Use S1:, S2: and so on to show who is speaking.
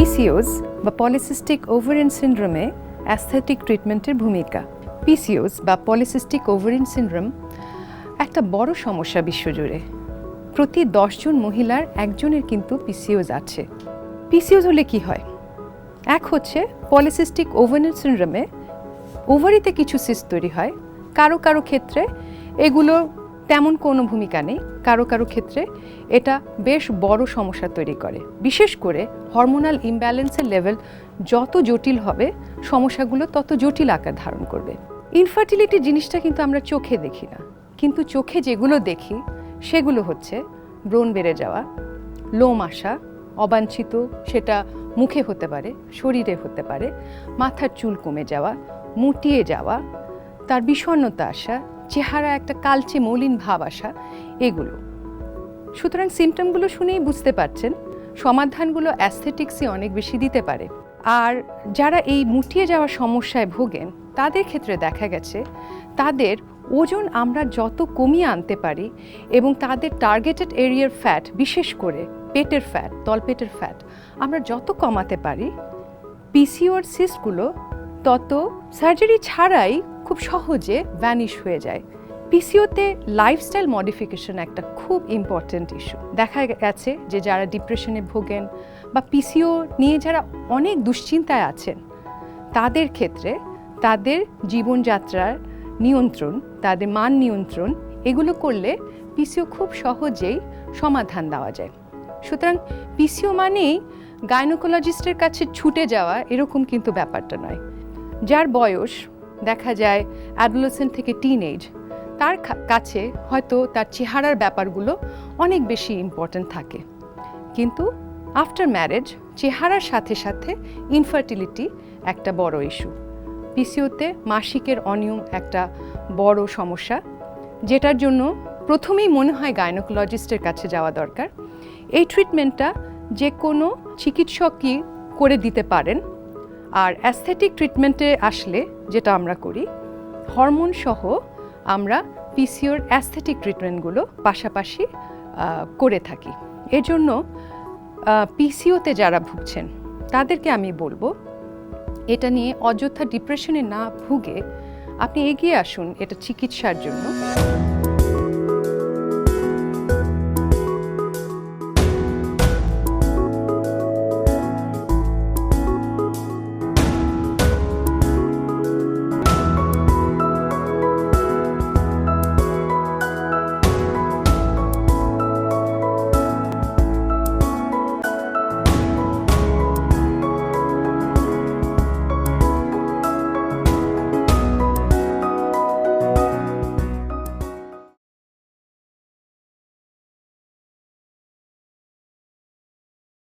S1: PCOS বা polycystic ovarian সিনড্রোমে aesthetic ট্রিটমেন্টের ভূমিকা। পিসিওস বা পলিসিস্টিক ওভারিয়ান সিনড্রোম একটা বড় সমস্যা বিশ্বজুড়ে। প্রতি 10 জন মহিলার একজনের কিন্তু পিসিওস আছে। পিসিওস হলে কি হয়? এক হচ্ছে পলিসিস্টিক ওভারিয়ান সিনড্রোমে ওভারিতে কিছু সিস্ট তৈরি হয়। কারো কারো ক্ষেত্রে এগুলো তেমন কোনো ভূমিকা নেই, কারো কারো ক্ষেত্রে এটা বেশ বড় সমস্যা তৈরি করে। বিশেষ করে হরমোনাল ইমব্যালেন্সের লেভেল যত জটিল হবে সমস্যাগুলো তত জটিল আকার ধারণ করবে। ইনফার্টিলিটি জিনিসটা কিন্তু আমরা চোখে দেখি না, কিন্তু চোখে যেগুলো দেখি সেগুলো হচ্ছে ব্রণ বেড়ে যাওয়া, লোম আসা, অবাঞ্ছিত, সেটা মুখে হতে পারে, শরীরে হতে পারে, মাথার চুল কমে যাওয়া, মুটিয়ে যাওয়া, তার বিষণ্ণতা আসা, চেহারা একটা কালচে মলিন ভাব আসা, এগুলো। সুতরাং সিমটমগুলো শুনেই বুঝতে পারছেন সমাধানগুলো অ্যাস্থেটিক্সই অনেক বেশি দিতে পারে। আর যারা এই মুটিয়ে যাওয়ার সমস্যায় ভোগেন তাদের ক্ষেত্রে দেখা গেছে তাদের ওজন আমরা যত কমিয়ে আনতে পারি এবং তাদের টার্গেটেড এরিয়ার ফ্যাট, বিশেষ করে পেটের ফ্যাট, তলপেটের ফ্যাট আমরা যত কমাতে পারি, পিসিওর সিস্টগুলো তত সার্জারি ছাড়াই খুব সহজে ভ্যানিশ হয়ে যায়। পিসিওতে লাইফস্টাইল মডিফিকেশন একটা খুব ইম্পর্ট্যান্ট ইস্যু। দেখা গেছে যে যারা ডিপ্রেশনে ভোগেন বা পিসিও নিয়ে যারা অনেক দুশ্চিন্তায় আছেন তাদের ক্ষেত্রে তাদের জীবনযাত্রার নিয়ন্ত্রণ, তাদের মান নিয়ন্ত্রণ এগুলো করলে পিসিও খুব সহজেই সমাধান দেওয়া যায়। সুতরাং পিসিও মানেই গাইনোকোলজিস্টের কাছে ছুটে যাওয়া এরকম কিন্তু ব্যাপারটা নয়। যার বয়স দেখা যায় অ্যাডোলেসেন্ট থেকে টিনএজ, তার কাছে হয়তো তার চেহারার ব্যাপারগুলো অনেক বেশি ইম্পর্ট্যান্ট থাকে, কিন্তু আফটার ম্যারেজ চেহারার সাথে সাথে ইনফার্টিলিটি একটা বড় ইস্যু। পিসিওতে মাসিকের অনিয়ম একটা বড় সমস্যা, যেটার জন্য প্রথমেই মনে হয় গাইনোকোলজিস্টের কাছে যাওয়া দরকার। এই ট্রিটমেন্টটা যে কোনো চিকিৎসকই করে দিতে পারেন। আর অ্যাস্থেটিক ট্রিটমেন্টে আসলে যেটা আমরা করি, হরমোন সহ আমরা পিসিওর অ্যাস্থেটিক ট্রিটমেন্টগুলো পাশাপাশি করে থাকি। এজন্য পিসিওতে যারা ভুগছেন তাদেরকে আমি বলবো এটা নিয়ে অযথা ডিপ্রেশনে না ভুগে আপনি এগিয়ে আসুন এটা চিকিৎসার জন্য।